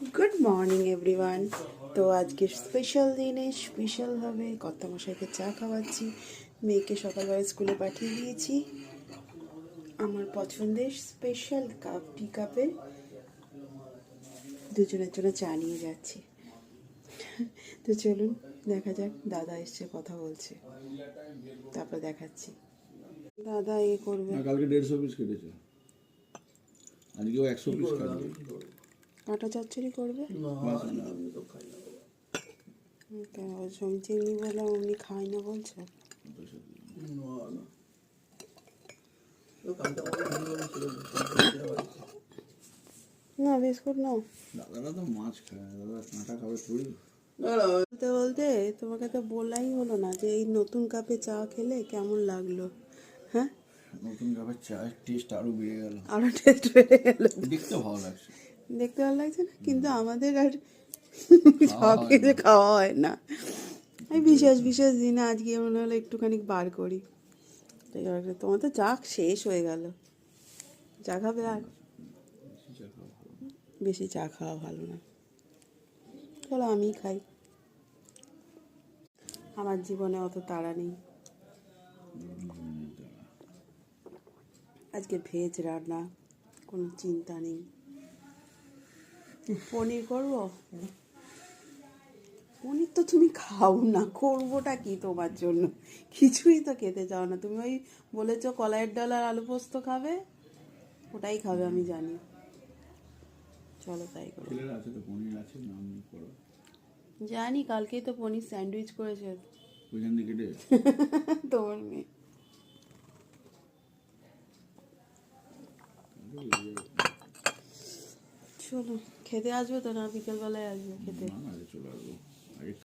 Good morning everyone. তো আজকে special দিনে স্পেশালভাবে কর্তামশাইকে চা খাওয়াচ্ছি। মেয়েকে সকালবেলা স্কুলে পাঠিয়ে দিয়েছি আমার পছন্দের স্পেশাল কাপ টি কাপে দুজনের জন্য চা নিয়ে যাচ্ছি। তো চলুন দেখা যাক, দাদা এসছে কথা বলছে, তারপর দেখাচ্ছি। দাদা করবে, কালকে 150 পিস কেটেছে, আজকেও 100 পিস কাটবে। কাঁটা চচ্চড়ি করবে। চিনি বলে অমনি খাই না বলছে। না বিস্কুট নাও। দাদারা তো মাছ খায়, দাদা কাঁটা খাবে থুড়ি। বলতে বলতে তোমাকে তো বলাই হলো না যে এই নতুন কাপে চা খেলে কেমন লাগলো। হ্যাঁ, নতুন কাপের চায়ের টেস্ট আরো বেড়ে গেল, আরো টেস্ট বেড়ে গেল। দেখতে ভালো লাগছে, দেখতে ভালো লাগছে না, কিন্তু আমাদের আর খাওয়া সব হয় কিছু না। খাওয়া হয় না। এই বিশেষ বিশেষ দিনে আজকে মনে হলো একটুখানি বার করি। তোমার তো চা শেষ হয়ে গেল, চা খাবে আর? বেশি চা খাওয়া ভালো না, চলো আমি খাই, আমার জীবনে অত তাড়া নেই। আজকে ভেজ রান্না, কোনো চিন্তা নেই। পনির করবো, পনির তো তুমি খাও না, করবোটা কি তোমার জন্য? কিছুই তো খেতে চাও না তুমি। ওই বলেছো কলাইয়ের ডাল আর আলু পোস্ত খাবে, ওটাই খাবে আমি জানি। চলো তাই করো। ছেলের আছে তো, পনির আছে, নাম করো। জানি, কালকেই তো পনির স্যান্ডউইচ করেছে ওইখান থেকে কেটে তোমার মেয়ে। চলো খেতে আসবে তো, না বিকেলবেলায় আসবে খেতে? না না চলে